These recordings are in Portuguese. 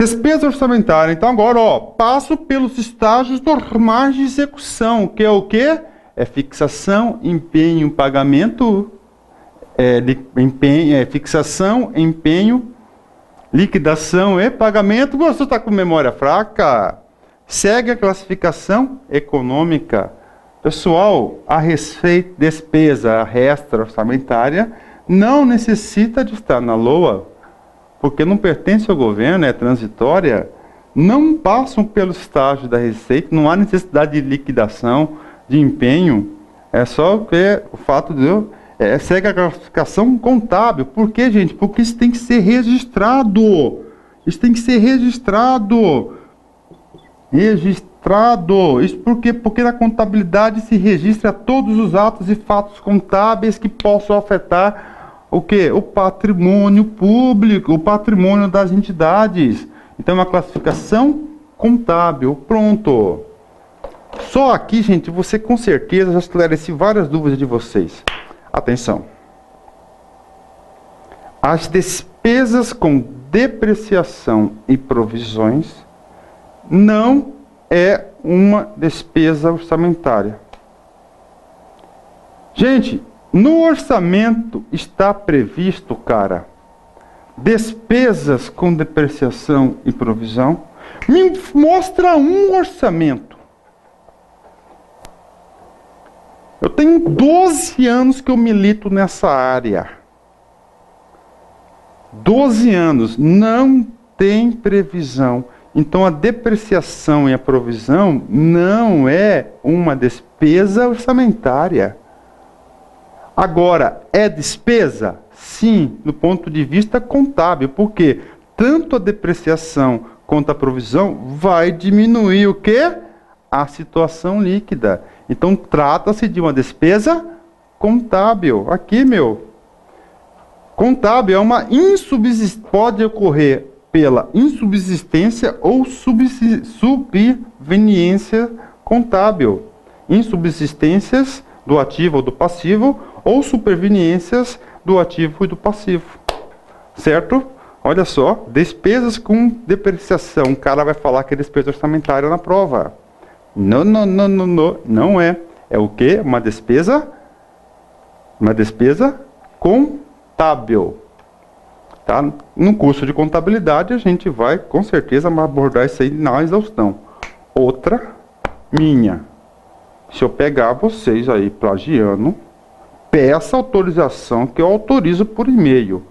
Despesa orçamentária. Então agora, ó, passo pelos estágios normais de execução, que é o quê? É fixação, empenho, pagamento, fixação, empenho, liquidação e pagamento. Você está com memória fraca? Segue a classificação econômica. Pessoal, a receita, despesa, a resta orçamentária não necessita de estar na LOA, porque não pertence ao governo, é transitória, não passam pelo estágio da receita, não há necessidade de liquidação, de empenho, é só o fato de segue a classificação contábil. Por quê, gente? Porque isso tem que ser registrado. Isso tem que ser registrado. Isso porque na contabilidade se registra todos os atos e fatos contábeis que possam afetar o quê? O patrimônio público, o patrimônio das entidades. Então é uma classificação contábil. Pronto. Só aqui, gente, você com certeza já esclareci várias dúvidas de vocês. Atenção. As despesas com depreciação e provisões não é uma despesa orçamentária. Gente, no orçamento está previsto, cara, despesas com depreciação e provisão. Me mostra um orçamento. Eu tenho 12 anos que eu milito nessa área. 12 anos, não tem previsão. Então a depreciação e a provisão não é uma despesa orçamentária. Agora, é despesa? Sim, do ponto de vista contábil, porque tanto a depreciação quanto a provisão vai diminuir o quê? A situação líquida. Então trata-se de uma despesa contábil. Aqui, contábil é uma pode ocorrer pela insubsistência ou subveniência contábil. Insubsistências do ativo ou do passivo, ou superveniências do ativo e do passivo. Certo? Olha só, despesas com depreciação. O cara vai falar que é despesa orçamentária na prova. Não é. É o quê? Uma despesa contábil. Tá? No curso de contabilidade a gente vai com certeza abordar isso aí na exaustão. Outra minha. Se eu pegar vocês aí plagiando, peça autorização que eu autorizo por e-mail.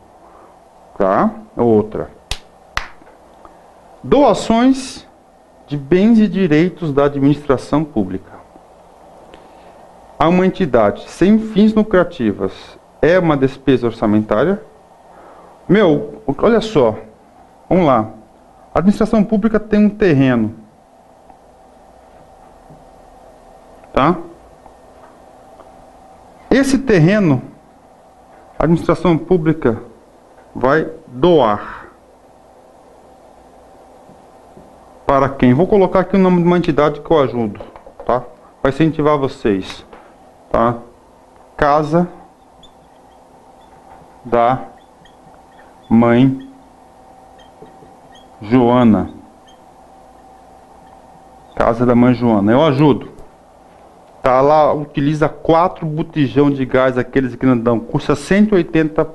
Tá? Outra. Doações de bens e direitos da administração pública. A uma entidade sem fins lucrativos é uma despesa orçamentária? Olha só. Vamos lá. A administração pública tem um terreno. Tá? Esse terreno, a administração pública vai doar. Para quem? Vou colocar aqui o nome de uma entidade que eu ajudo. Tá? Vai incentivar vocês. Tá? Casa da Mãe Joana. Casa da Mãe Joana. Eu ajudo. Tá lá, utiliza 4 botijão de gás, aqueles grandão. Custa 180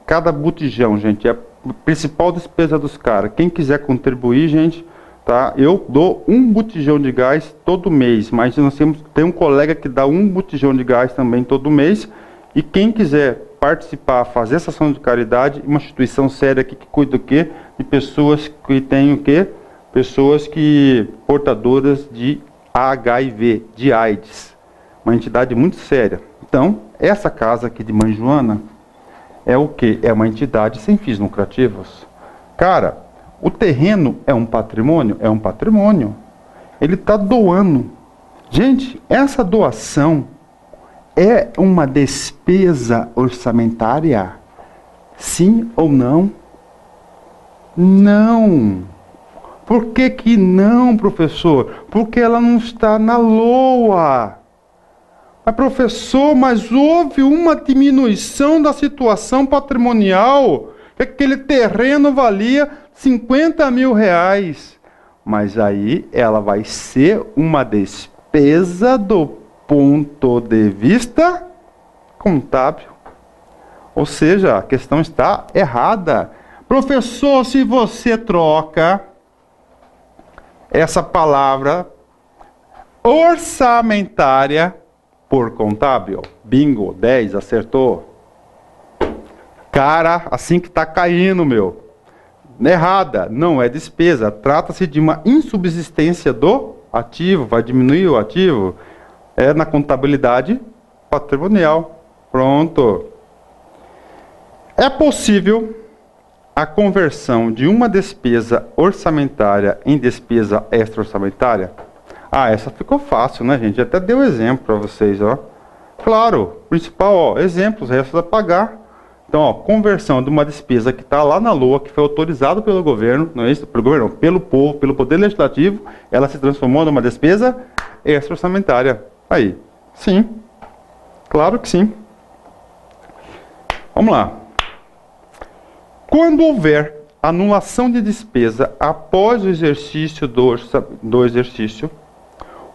cada botijão, gente. É a principal despesa dos caras. Quem quiser contribuir, gente, tá? Eu dou 1 botijão de gás todo mês. Mas nós tem um colega que dá 1 botijão de gás também todo mês. E quem quiser participar, fazer essa ação de caridade, uma instituição séria aqui que cuida do quê? De pessoas que têm o quê? Pessoas que portadoras de HIV, de AIDS. Uma entidade muito séria. Então, essa casa aqui de Mãe Joana é o quê? É uma entidade sem fins lucrativos. Cara, o terreno é um patrimônio? É um patrimônio. Ele está doando. Gente, essa doação é uma despesa orçamentária? Sim ou não? Não. Por que não, professor? Porque ela não está na LOA. Mas, professor, mas houve uma diminuição da situação patrimonial. Que aquele terreno valia R$ 50.000. Mas aí ela vai ser uma despesa do ponto de vista contábil. Ou seja, a questão está errada. Professor, se você troca essa palavra orçamentária por contábil, bingo, 10, acertou. Cara, assim que está caindo, meu. Errada, não é despesa. Trata-se de uma insubsistência do ativo. Vai diminuir o ativo. É na contabilidade patrimonial. Pronto. É possível a conversão de uma despesa orçamentária em despesa extra-orçamentária? Ah, essa ficou fácil, né, gente? Até deu exemplo para vocês, ó. Claro, principal, ó, exemplos, restos a pagar. Então, ó, conversão de uma despesa que está lá na LOA, que foi autorizada pelo governo, não é isso? Pelo governo, não, pelo povo, pelo poder legislativo, ela se transformou numa despesa extra-orçamentária. Aí, sim, claro que sim. Vamos lá. Quando houver anulação de despesa após o exercício do exercício,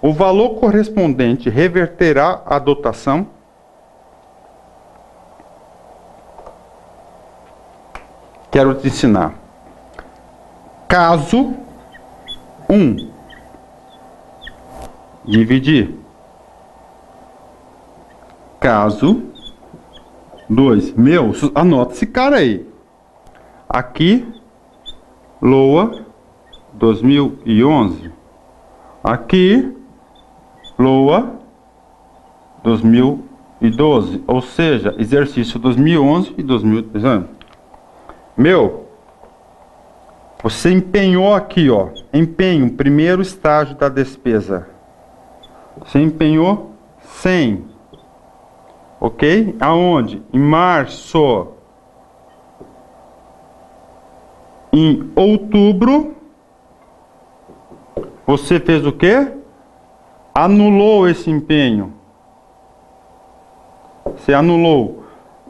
o valor correspondente reverterá a dotação. Quero te ensinar. Caso 1, dividir. Caso 2, meu, anota esse cara aí. Aqui, LOA 2011. Aqui, LOA 2012. Ou seja, exercício 2011 e 2013. Meu, você empenhou aqui, ó. Empenho, primeiro estágio da despesa. Você empenhou 100. Ok? Aonde? Em março. Em outubro, você fez o quê? Anulou esse empenho. Você anulou.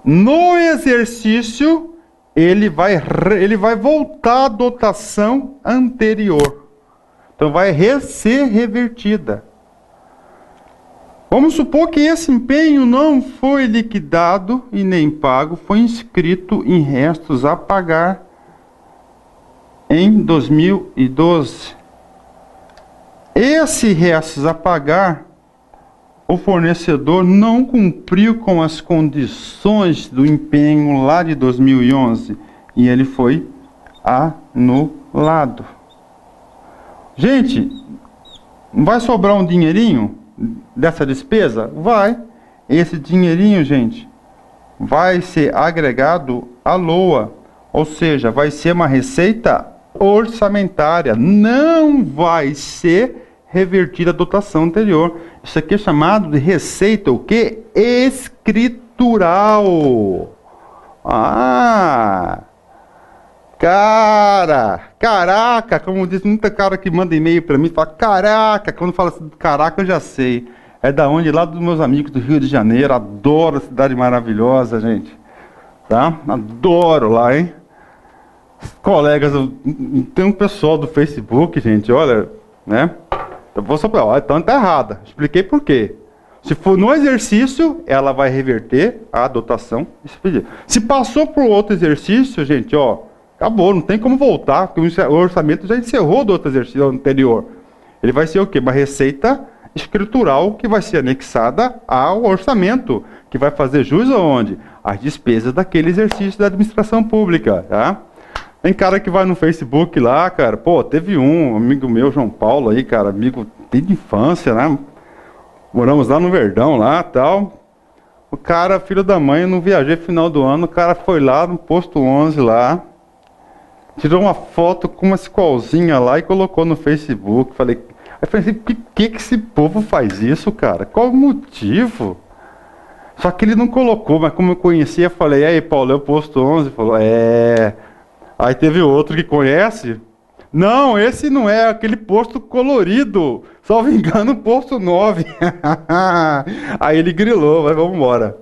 No exercício, ele vai voltar à dotação anterior. Então, vai ser revertida. Vamos supor que esse empenho não foi liquidado e nem pago, foi inscrito em restos a pagar em 2012. Esse restos a pagar, o fornecedor não cumpriu com as condições do empenho lá de 2011 e ele foi anulado. Gente, vai sobrar um dinheirinho dessa despesa? Vai. Esse dinheirinho, gente, vai ser agregado à LOA, ou seja, vai ser uma receita orçamentária, não vai ser revertida a dotação anterior. Isso aqui é chamado de receita, o que? Escritural. Ah! Caraca, como diz muita cara que manda e-mail para mim, fala caraca, quando fala assim, caraca eu já sei. É da onde? Lá dos meus amigos do Rio de Janeiro, adoro a cidade maravilhosa, gente. Tá? Adoro lá, hein? Colegas, tem um pessoal do Facebook, gente, olha, né? Eu vou só para, então tá errada. Expliquei por quê. Se for no exercício, ela vai reverter a dotação. Se passou por outro exercício, gente, ó, acabou, não tem como voltar, porque o orçamento já encerrou do outro exercício anterior. Ele vai ser o quê? Uma receita escritural que vai ser anexada ao orçamento, que vai fazer jus aonde? As despesas daquele exercício da administração pública, tá? Tem cara que vai no Facebook lá, cara, pô, teve um amigo meu, João Paulo aí, cara, amigo de infância, né? Moramos lá no Verdão, lá, tal. O cara, filho da mãe, eu não viajei final do ano, o cara foi lá no posto 11 lá, tirou uma foto com uma escolzinha lá e colocou no Facebook. Falei, aí eu falei assim, por que esse povo faz isso, cara? Qual o motivo? Só que ele não colocou, mas como eu conhecia, falei, e aí, Paulo, é o posto 11? Falou, é... Aí teve outro que conhece. Não, esse não é aquele posto colorido. Salvo engano, posto 9. Aí ele grilou, mas vamos embora.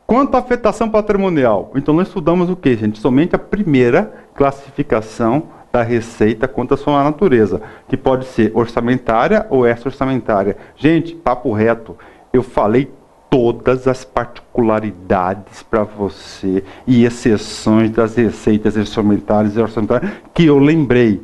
Quanto à afetação patrimonial, então nós estudamos o que, gente? Somente a primeira classificação da receita quanto à sua natureza, que pode ser orçamentária ou extra-orçamentária. Gente, papo reto, eu falei todas as particularidades para você e exceções das receitas orçamentárias e orçamentárias que eu lembrei.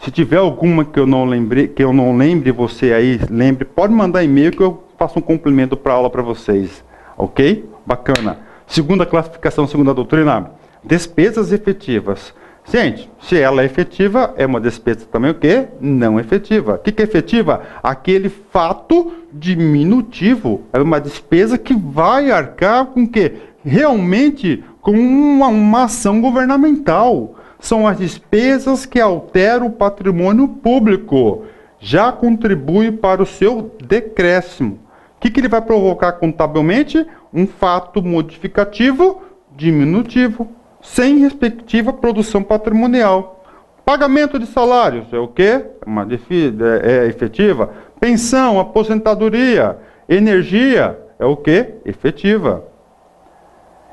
Se tiver alguma que eu não lembre, você aí lembre, pode mandar e-mail que eu faço um complemento para a aula para vocês. Ok? Bacana. Segunda classificação, segunda doutrina, despesas efetivas. Gente, se ela é efetiva, é uma despesa também o quê? Não efetiva. O que é efetiva? Aquele fato diminutivo. É uma despesa que vai arcar com o quê? Realmente com uma ação governamental. São as despesas que alteram o patrimônio público. Já contribui para o seu decréscimo. O que ele vai provocar contabilmente? Um fato modificativo diminutivo, sem respectiva produção patrimonial. Pagamento de salários é o quê? É efetiva. Pensão, aposentadoria, energia é o quê? Efetiva.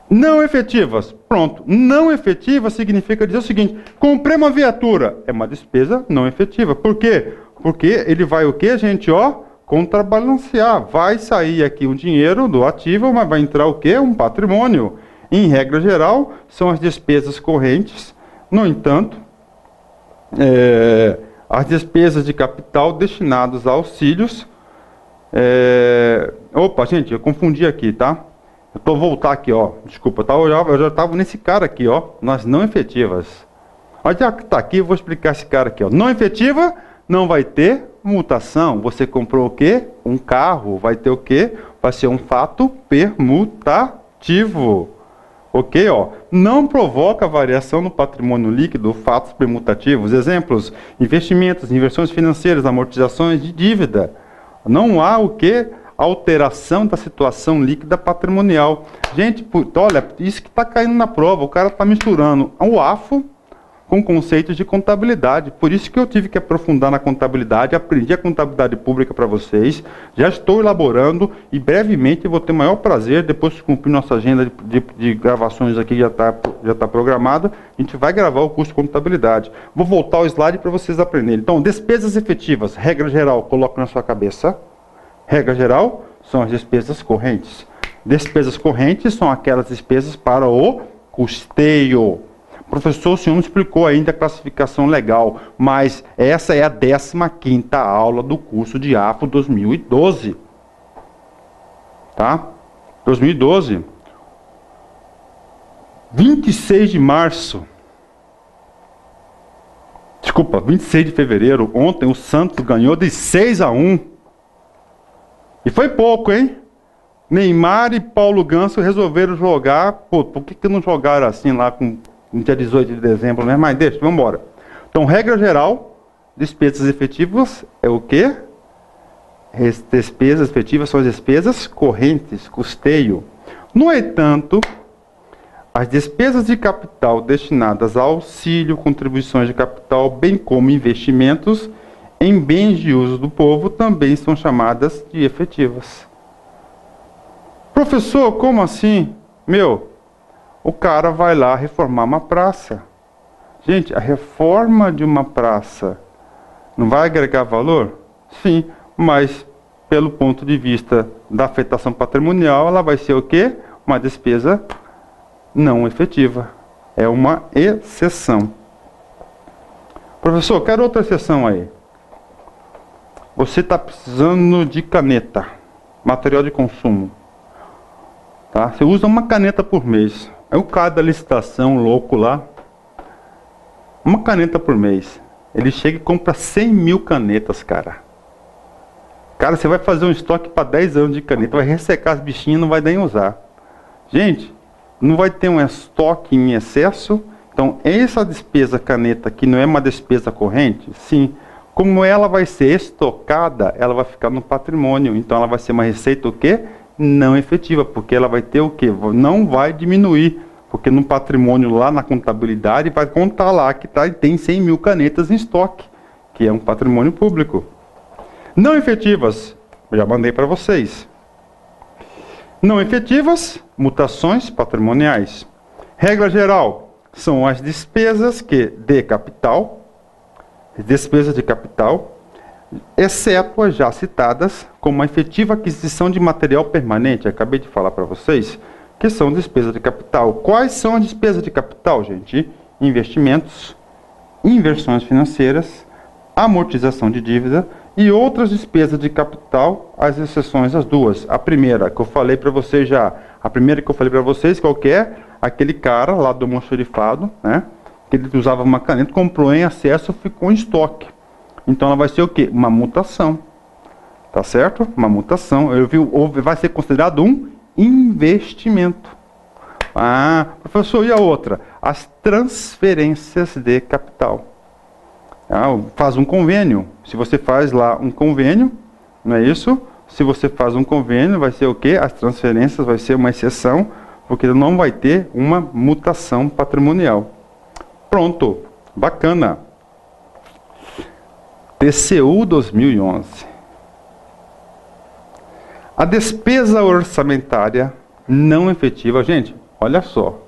Não efetivas, pronto. Não efetiva significa dizer o seguinte: comprei uma viatura, é uma despesa não efetiva. Por quê? Porque ele vai o quê, gente? Contrabalancear. Vai sair aqui um dinheiro do ativo, mas vai entrar o quê? Um patrimônio. Em regra geral, são as despesas correntes. No entanto, as despesas de capital destinadas a auxílios. Opa, gente, eu confundi aqui, tá? Eu estou voltar aqui, desculpa, eu já estava nesse cara aqui, nas não efetivas. Mas já que está aqui, eu vou explicar esse cara aqui, Não efetiva, não vai ter mutação. Você comprou o quê? Um carro, vai ter o quê? Vai ser um fato permutativo. Ok, Não provoca variação no patrimônio líquido, fatos permutativos. Exemplos: investimentos, inversões financeiras, amortizações de dívida. Não há o quê? Alteração da situação líquida patrimonial. Gente, olha, isso que está caindo na prova. O cara está misturando o AFO com conceitos de contabilidade. Por isso que eu tive que aprofundar na contabilidade, aprendi a contabilidade pública para vocês, já estou elaborando e brevemente vou ter o maior prazer, depois de cumprir nossa agenda de gravações aqui, já está programada, a gente vai gravar o curso de contabilidade. Vou voltar ao slide para vocês aprenderem. Então, despesas efetivas, regra geral, coloca na sua cabeça. Regra geral, são as despesas correntes. Despesas correntes são aquelas despesas para o custeio. Professor, o senhor não explicou ainda a classificação legal, mas essa é a 15ª aula do curso de AFO 2012. Tá? 2012. 26 de março. Desculpa, 26 de fevereiro. Ontem o Santos ganhou de 6-1. E foi pouco, hein? Neymar e Paulo Ganso resolveram jogar. Pô, por que não jogaram assim lá no dia 18 de dezembro, né? Mas deixa, vamos embora. Então, regra geral, despesas efetivas é o quê? Despesas efetivas são as despesas correntes, custeio. No entanto, as despesas de capital destinadas a auxílio, contribuições de capital, bem como investimentos em bens de uso do povo, também são chamadas de efetivas. Professor, como assim? O cara vai lá reformar uma praça. Gente, a reforma de uma praça não vai agregar valor? Sim, mas pelo ponto de vista da afetação patrimonial, ela vai ser o quê? Uma despesa não efetiva. É uma exceção. Professor, quero outra exceção aí. Você está precisando de caneta, material de consumo. Tá? Você usa uma caneta por mês. Aí o cara da licitação, louco lá, uma caneta por mês. Ele chega e compra 100 mil canetas, cara. Cara, você vai fazer um estoque para 10 anos de caneta, vai ressecar as bichinhas e não vai nem usar. Gente, não vai ter um estoque em excesso. Então, essa despesa caneta aqui não é uma despesa corrente? Sim. Como ela vai ser estocada, ela vai ficar no patrimônio. Então, ela vai ser uma receita o quê? Não efetiva, porque ela vai ter o quê? Não vai diminuir, porque no patrimônio lá na contabilidade vai contar lá que tem 100 mil canetas em estoque, que é um patrimônio público. Não efetivas, já mandei para vocês. Não efetivas, mutações patrimoniais. Regra geral, são as despesas de capital, exceto as já citadas, como a efetiva aquisição de material permanente. Acabei de falar para vocês que são despesas de capital. Quais são as despesas de capital, gente? Investimentos, inversões financeiras, amortização de dívida e outras despesas de capital, as exceções as duas. A primeira que eu falei para vocês qual que é? Aquele cara lá do almoxarifado, né? Que ele usava uma caneta, comprou em excesso, ficou em estoque. Então ela vai ser o quê? Uma mutação. Tá certo? Uma mutação. Vai ser considerado um investimento. Ah, professor, e a outra? As transferências de capital. Faz um convênio. Se você faz lá um convênio, não é isso? Se você faz um convênio, vai ser o quê? As transferências vai ser uma exceção, porque não vai ter uma mutação patrimonial. Pronto. Bacana. TCU 2011. A despesa orçamentária não efetiva. Gente, olha só.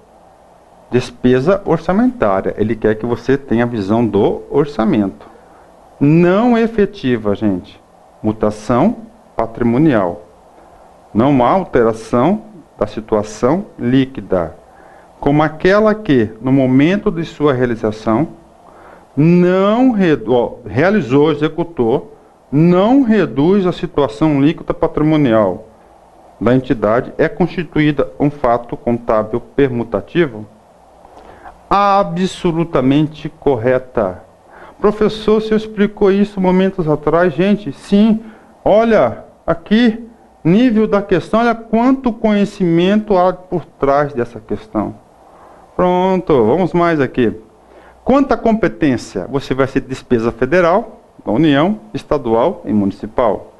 Despesa orçamentária. Ele quer que você tenha a visão do orçamento. Não efetiva, gente. Mutação patrimonial. Não há alteração da situação líquida. Como aquela que, no momento de sua realização, não realizou, executou, não reduz a situação líquida patrimonial da entidade, é constituída um fato contábil permutativo? Absolutamente correta. Professor, você explicou isso momentos atrás, gente? Sim, olha aqui, nível da questão, olha quanto conhecimento há por trás dessa questão. Pronto, vamos mais aqui. Quanto à competência, você vai ser despesa federal, da União, estadual e municipal.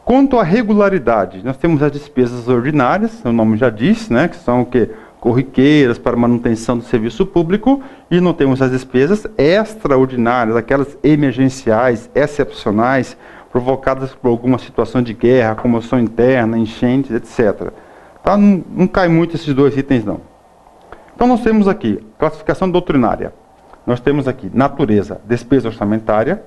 Quanto à regularidade, nós temos as despesas ordinárias, o nome já diz, né, que são o quê? Corriqueiras para manutenção do serviço público, e não temos as despesas extraordinárias, aquelas emergenciais, excepcionais, provocadas por alguma situação de guerra, comoção interna, enchentes, etc. Tá? Não cai muito esses dois itens, não. Então nós temos aqui, classificação doutrinária. Nós temos aqui, natureza, despesa orçamentária,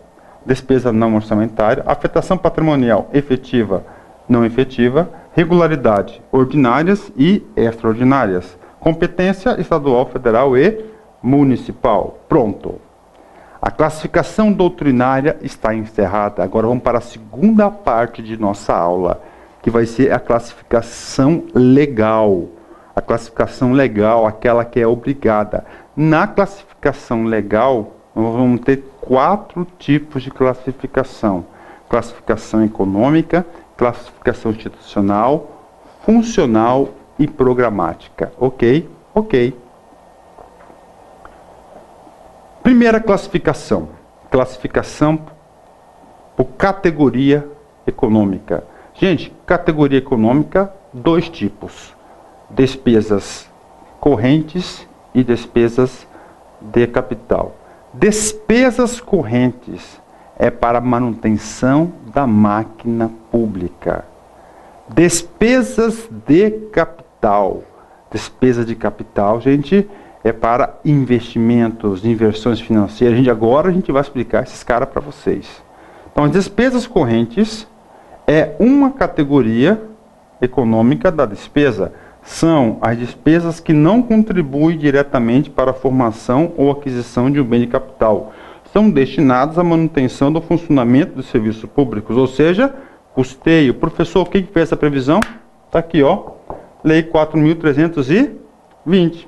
despesa não orçamentária, afetação patrimonial efetiva, não efetiva, regularidade, ordinárias e extraordinárias. Competência estadual, federal e municipal. Pronto. A classificação doutrinária está encerrada. Agora vamos para a segunda parte de nossa aula, que vai ser a classificação legal. A classificação legal, aquela que é obrigada. Na classificação legal, nós vamos ter 4 tipos de classificação. Classificação econômica, classificação institucional, funcional e programática. Ok? Ok. Primeira classificação. Classificação por categoria econômica. Gente, categoria econômica, 2 tipos. Despesas correntes e despesas de capital. Despesas correntes é para manutenção da máquina pública. Despesas de capital. Despesa de capital, gente, é para investimentos, inversões financeiras. Agora a gente vai explicar esses caras para vocês. Então, as despesas correntes é uma categoria econômica da despesa. São as despesas que não contribuem diretamente para a formação ou aquisição de um bem de capital. São destinadas à manutenção do funcionamento dos serviços públicos, ou seja, custeio. Professor, quem fez essa previsão? Está aqui, ó. Lei 4.320.